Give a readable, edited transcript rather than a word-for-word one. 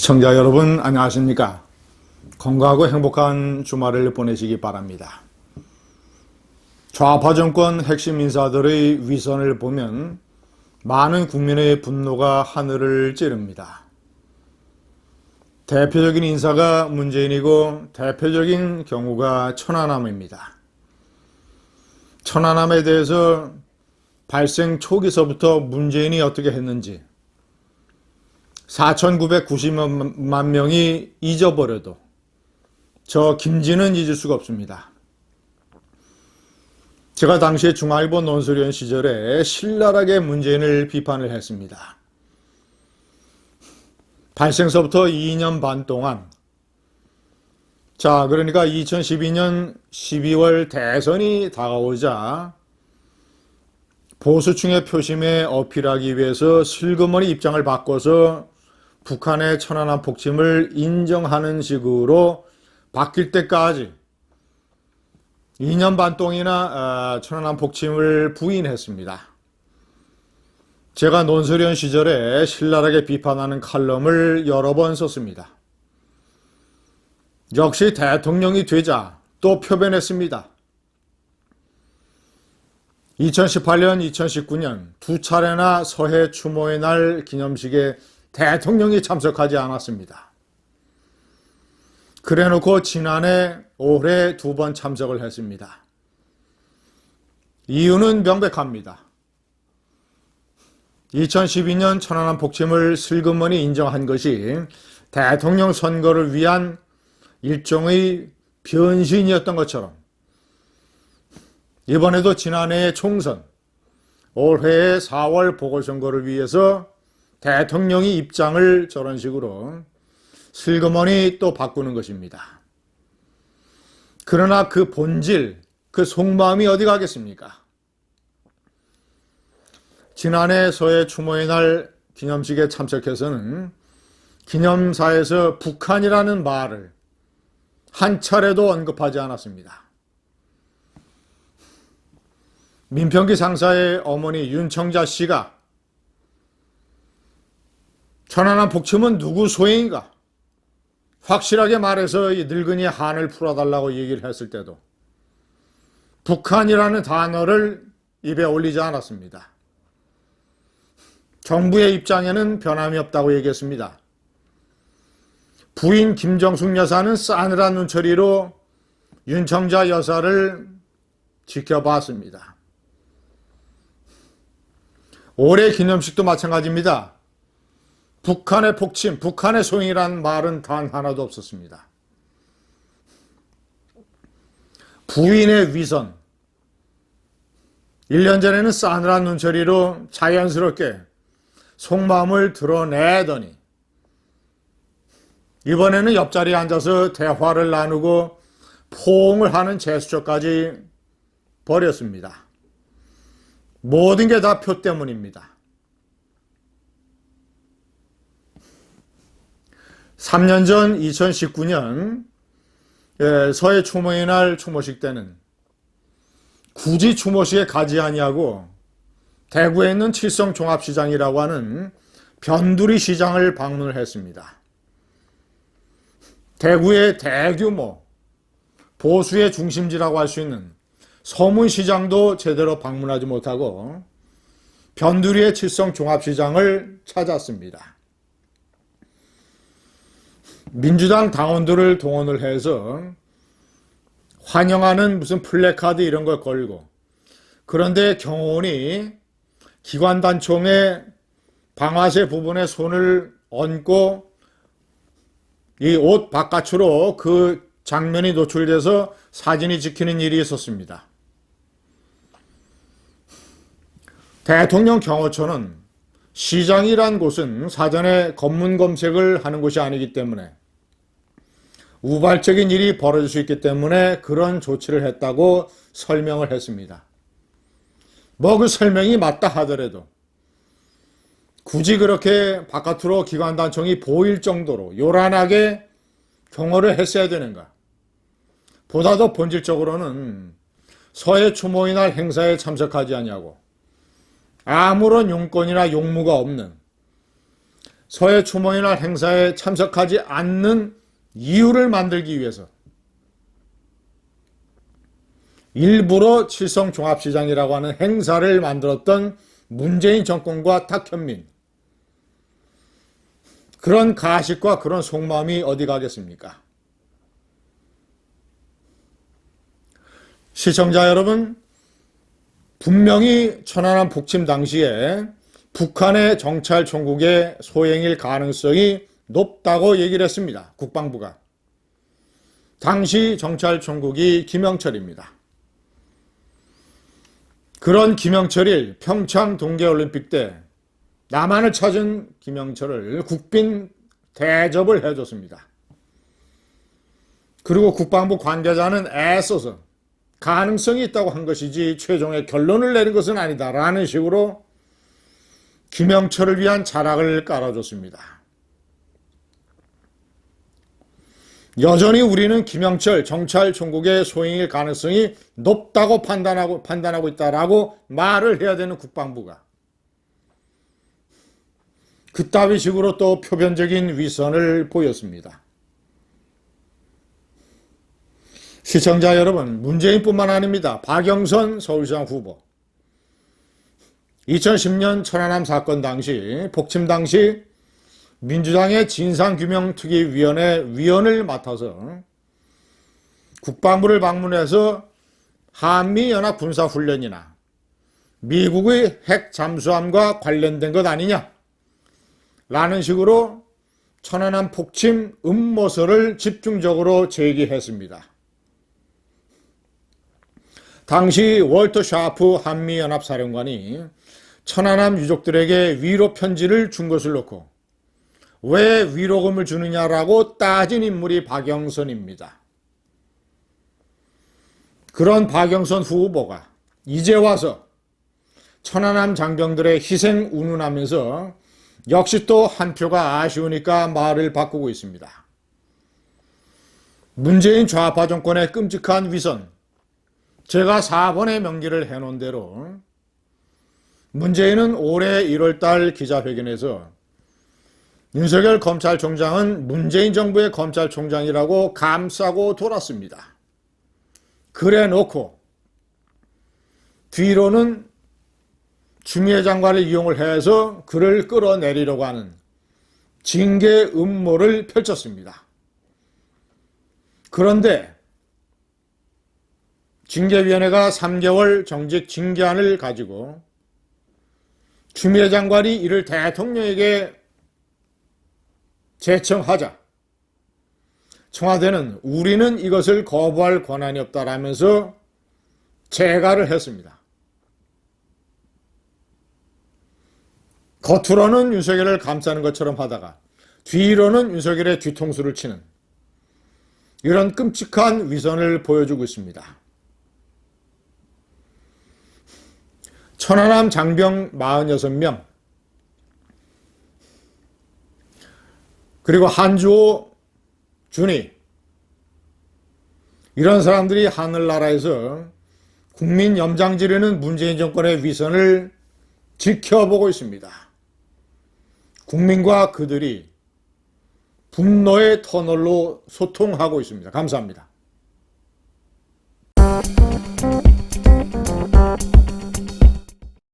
시청자 여러분 안녕하십니까? 건강하고 행복한 주말을 보내시기 바랍니다. 좌파 정권 핵심 인사들의 위선을 보면 많은 국민의 분노가 하늘을 찌릅니다. 대표적인 인사가 문재인이고 대표적인 경우가 천안함입니다. 천안함에 대해서 발생 초기서부터 문재인이 어떻게 했는지 4,990만 명이 잊어버려도 저 김진은 잊을 수가 없습니다. 제가 당시에 중앙일보 논설위원 시절에 신랄하게 문재인을 비판을 했습니다. 발생서부터 2년 반 동안 그러니까 2012년 12월 대선이 다가오자 보수층의 표심에 어필하기 위해서 슬그머니 입장을 바꿔서 북한의 천안함 폭침을 인정하는 식으로 바뀔 때까지 2년 반 동이나 천안함 폭침을 부인했습니다. 제가 논설위원 시절에 신랄하게 비판하는 칼럼을 여러 번 썼습니다. 역시 대통령이 되자 또 표변했습니다. 2018년, 2019년 두 차례나 서해 추모의 날 기념식에 대통령이 참석하지 않았습니다. 그래놓고 지난해 올해 2번 참석을 했습니다. 이유는 명백합니다. 2012년 천안함 폭침을 슬그머니 인정한 것이 대통령 선거를 위한 일종의 변신이었던 것처럼 이번에도 지난해의 총선, 올해의 4월 보궐선거를 위해서 대통령이 입장을 저런 식으로 슬그머니 또 바꾸는 것입니다. 그러나 그 본질, 그 속마음이 어디 가겠습니까? 지난해 서해 추모의 날 기념식에 참석해서는 기념사에서 북한이라는 말을 한 차례도 언급하지 않았습니다. 민평기 상사의 어머니 윤청자 씨가 천안함 폭침은 누구 소행인가? 확실하게 말해서 이 늙은이의 한을 풀어달라고 얘기를 했을 때도 북한이라는 단어를 입에 올리지 않았습니다. 정부의 입장에는 변함이 없다고 얘기했습니다. 부인 김정숙 여사는 싸늘한 눈초리로 윤청자 여사를 지켜봤습니다. 올해 기념식도 마찬가지입니다. 북한의 폭침, 북한의 소행이라는 말은 단 하나도 없었습니다. 부인의 위선, 1년 전에는 싸늘한 눈초리로 자연스럽게 속마음을 드러내더니 이번에는 옆자리에 앉아서 대화를 나누고 포옹을 하는 제스처까지 벌였습니다. 모든 게 다 표 때문입니다. 3년 전 2019년 서해 추모의 날 추모식 때는 굳이 추모식에 가지 아니하고 대구에 있는 칠성 종합시장이라고 하는 변두리 시장을 방문을 했습니다. 대구의 대규모 보수의 중심지라고 할 수 있는 서문시장도 제대로 방문하지 못하고 변두리의 칠성 종합시장을 찾았습니다. 민주당 당원들을 동원을 해서 환영하는 무슨 플래카드 이런 걸 걸고, 그런데 경호원이 기관단총의 방아쇠 부분에 손을 얹고 이 옷 바깥으로 그 장면이 노출돼서 사진이 찍히는 일이 있었습니다. 대통령 경호처는 시장이란 곳은 사전에 검문 검색을 하는 곳이 아니기 때문에 우발적인 일이 벌어질 수 있기 때문에 그런 조치를 했다고 설명을 했습니다. 그 설명이 맞다 하더라도 굳이 그렇게 바깥으로 기관단총이 보일 정도로 요란하게 경호를 했어야 되는가? 보다 더 본질적으로는 서해 추모의 날 행사에 참석하지 않냐고 아무런 용건이나 용무가 없는 서해 추모의 날 행사에 참석하지 않는 이유를 만들기 위해서 일부러 칠성종합시장이라고 하는 행사를 만들었던 문재인 정권과 탁현민, 그런 가식과 그런 속마음이 어디 가겠습니까? 시청자 여러분, 분명히 천안함 북침 당시에 북한의 정찰 총국의 소행일 가능성이 높다고 얘기를 했습니다. 국방부가. 당시 정찰 총국이 김영철입니다. 그런 김영철이 평창 동계올림픽 때 남한을 찾은 김영철을 국빈 대접을 해줬습니다. 그리고 국방부 관계자는 애써서 가능성이 있다고 한 것이지 최종의 결론을 내린 것은 아니다라는 식으로 김영철을 위한 자락을 깔아줬습니다. 여전히 우리는 김영철 정찰 총국의 소행일 가능성이 높다고 판단하고 있다라고 말을 해야 되는 국방부가 그따위 식으로 또 표변적인 위선을 보였습니다. 시청자 여러분, 문재인뿐만 아닙니다. 박영선 서울시장 후보 2010년 천안함 사건 당시 북침 당시 민주당의 진상규명특위위원회 위원을 맡아서 국방부를 방문해서 한미연합 군사훈련이나 미국의 핵 잠수함과 관련된 것 아니냐 라는 식으로 천안함 북침 음모설을 집중적으로 제기했습니다. 당시 월터 샤프 한미연합사령관이 천안함 유족들에게 위로 편지를 준 것을 놓고 왜 위로금을 주느냐라고 따진 인물이 박영선입니다. 그런 박영선 후보가 이제 와서 천안함 장병들의 희생 운운하면서 역시 또 한 표가 아쉬우니까 말을 바꾸고 있습니다. 문재인 좌파 정권의 끔찍한 위선, 제가 4번의 명기를 해놓은 대로 문재인은 올해 1월달 기자회견에서 윤석열 검찰총장은 문재인 정부의 검찰총장이라고 감싸고 돌았습니다. 그래 놓고 뒤로는 추미애 장관을 이용을 해서 그를 끌어내리려고 하는 징계 음모를 펼쳤습니다. 그런데 징계위원회가 3개월 정직 징계안을 가지고 추미애 장관이 이를 대통령에게 제청하자 청와대는 우리는 이것을 거부할 권한이 없다라면서 재가를 했습니다. 겉으로는 윤석열을 감싸는 것처럼 하다가 뒤로는 윤석열의 뒤통수를 치는 이런 끔찍한 위선을 보여주고 있습니다. 천안함 장병 46명 그리고 한주호, 준이 이런 사람들이 하늘나라에서 국민 염장 지르는 문재인 정권의 위선을 지켜보고 있습니다. 국민과 그들이 분노의 터널로 소통하고 있습니다. 감사합니다.